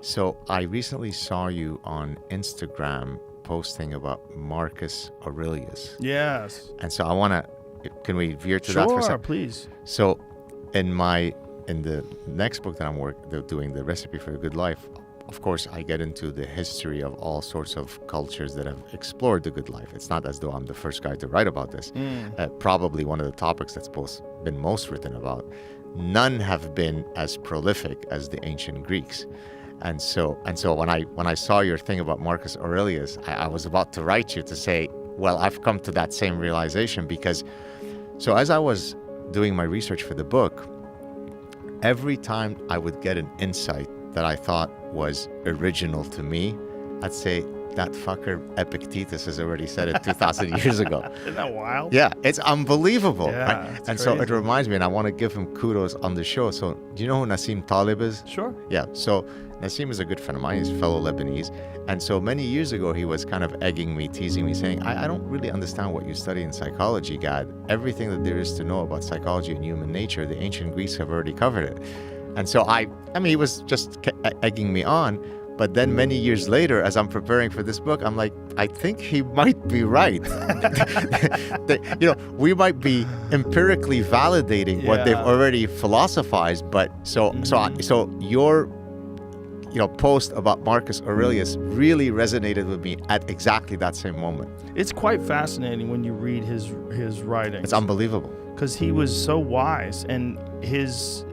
So I recently saw you on Instagram posting about Marcus Aurelius. Yes. And so can we veer to that for a Sure, second? please. So in the next book that I'm doing, The Recipe for a Good Life, of course, I get into the history of all sorts of cultures that have explored the good life. It's not as though I'm the first guy to write about this. Probably one of the topics that's been most written about. None have been as prolific as the ancient Greeks. And so when I saw your thing about Marcus Aurelius, I was about to write you to say, well, I've come to that same realization because, so as I was doing my research for the book, every time I would get an insight that I thought was original to me, I'd say, that fucker Epictetus has already said it 2,000 years ago. Isn't that wild? Yeah, it's unbelievable. Yeah, right? it's And crazy. so it reminds me, and I want to give him kudos on the show. So do you know who Nassim Taleb is? Sure. Yeah, so Nassim is a good friend of mine. He's a fellow Lebanese. And so many years ago, he was kind of egging me, teasing me, saying, I don't really understand what you study in psychology, Gad. Everything that there is to know about psychology and human nature, the ancient Greeks have already covered it. And so I mean, he was just egging me on. But then many years later, as I'm preparing for this book, I'm like, I think he might be right. We might be empirically validating what they've already philosophized. But so your post about Marcus Aurelius really resonated with me at exactly that same moment. It's quite fascinating when you read his writings. It's unbelievable. Because he was so wise, and his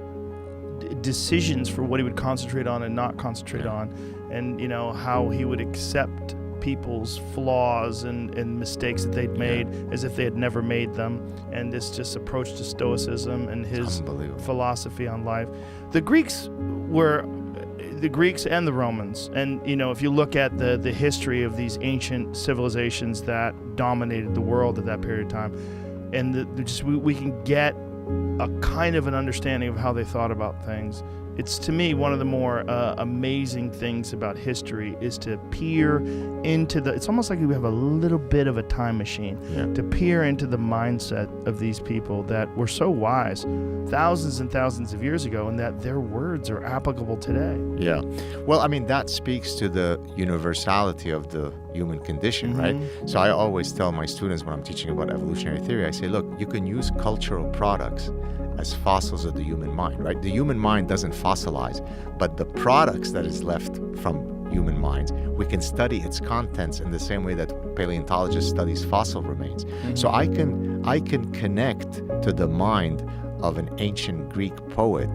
decisions for what he would concentrate on and not concentrate on, and how he would accept people's flaws and mistakes that they'd made as if they had never made them, and this just approach to Stoicism and his philosophy on life. The Greeks and the Romans, and if you look at the history of these ancient civilizations that dominated the world at that period of time, and we can get a kind of an understanding of how they thought about things. It's, to me, one of the more amazing things about history is to peer into it's almost like we have a little bit of a time machine, to peer into the mindset of these people that were so wise thousands and thousands of years ago, and that their words are applicable today. Yeah. Well, I mean, that speaks to the universality of the human condition, right? So I always tell my students when I'm teaching about evolutionary theory, I say, look, you can use cultural products as fossils of the human mind, right? The human mind doesn't fossilize, but the products that is left from human minds, we can study its contents in the same way that paleontologist studies fossil remains. So I can connect to the mind of an ancient Greek poet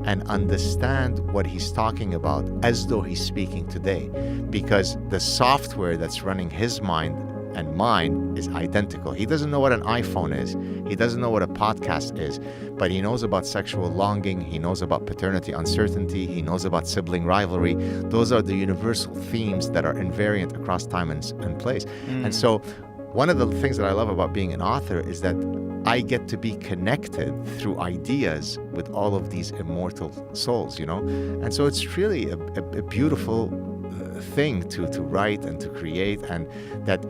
and understand what he's talking about as though he's speaking today, because the software that's running his mind and mine is identical. He doesn't know what an iPhone is. He doesn't know what a podcast is, but he knows about sexual longing. He knows about paternity uncertainty. He knows about sibling rivalry. Those are the universal themes that are invariant across time and place. And so one of the things that I love about being an author is that I get to be connected through ideas with all of these immortal souls, And so it's really a beautiful thing to write and to create, and that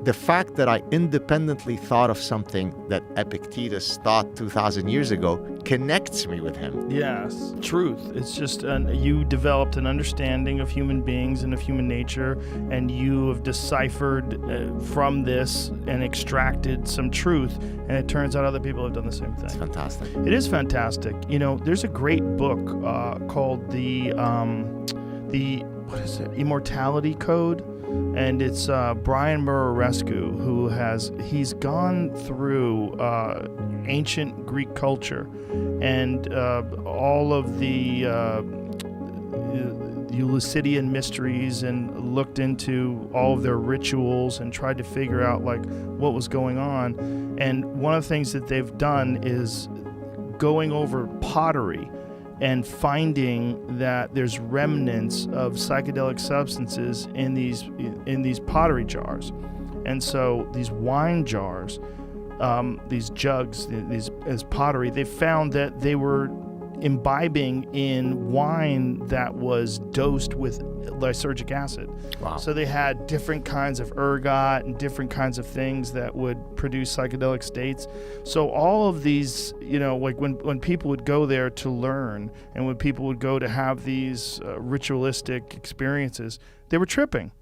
the fact that I independently thought of something that Epictetus thought 2,000 years ago connects me with him. Yes, truth. It's just you developed an understanding of human beings and of human nature, and you have deciphered from this and extracted some truth, and it turns out other people have done the same thing. It's fantastic. It is fantastic. There's a great book called the what is it? Immortality Code. And it's Brian Murarescu, he's gone through ancient Greek culture and all of the Eleusinian mysteries, and looked into all of their rituals and tried to figure out what was going on. And one of the things that they've done is going over pottery and finding that there's remnants of psychedelic substances in these pottery jars. And so these wine jars, these jugs, these as pottery, they found that they were imbibing in wine that was dosed with lysergic acid. Wow. So they had different kinds of ergot and different kinds of things that would produce psychedelic states. So all of these, like when people would go there to learn, and when people would go to have these ritualistic experiences, they were tripping.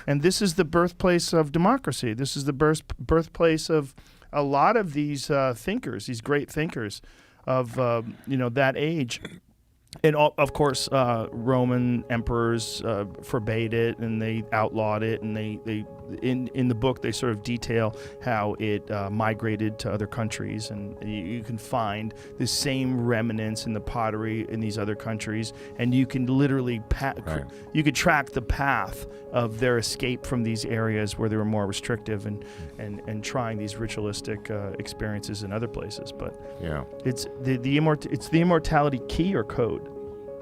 And this is the birthplace of democracy. This is the birthplace of a lot of these thinkers, these great thinkers of that age. And of course, Roman emperors forbade it, and they outlawed it, and they in the book they sort of detail how it migrated to other countries, and you can find the same remnants in the pottery in these other countries, and you can literally you could track the path of their escape from these areas where they were more restrictive and trying these ritualistic experiences in other places. But yeah, it's the immortality key or code.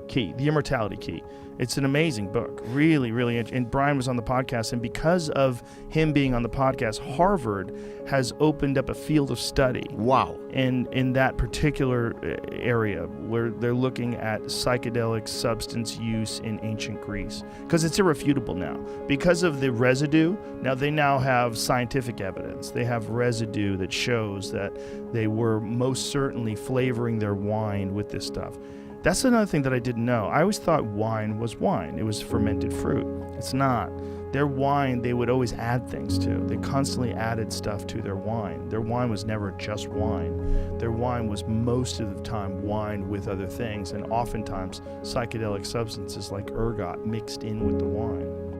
The Immortality Key. It's an amazing book, really, really. And Brian was on the podcast, and because of him being on the podcast, Harvard has opened up a field of study. Wow. In that particular area where they're looking at psychedelic substance use in ancient Greece, because it's irrefutable now. Because of the residue, they now have scientific evidence. They have residue that shows that they were most certainly flavoring their wine with this stuff. That's another thing that I didn't know. I always thought wine was wine. It was fermented fruit. It's not. Their wine, they would always add things to. They constantly added stuff to their wine. Their wine was never just wine. Their wine was most of the time wine with other things, and oftentimes psychedelic substances like ergot mixed in with the wine.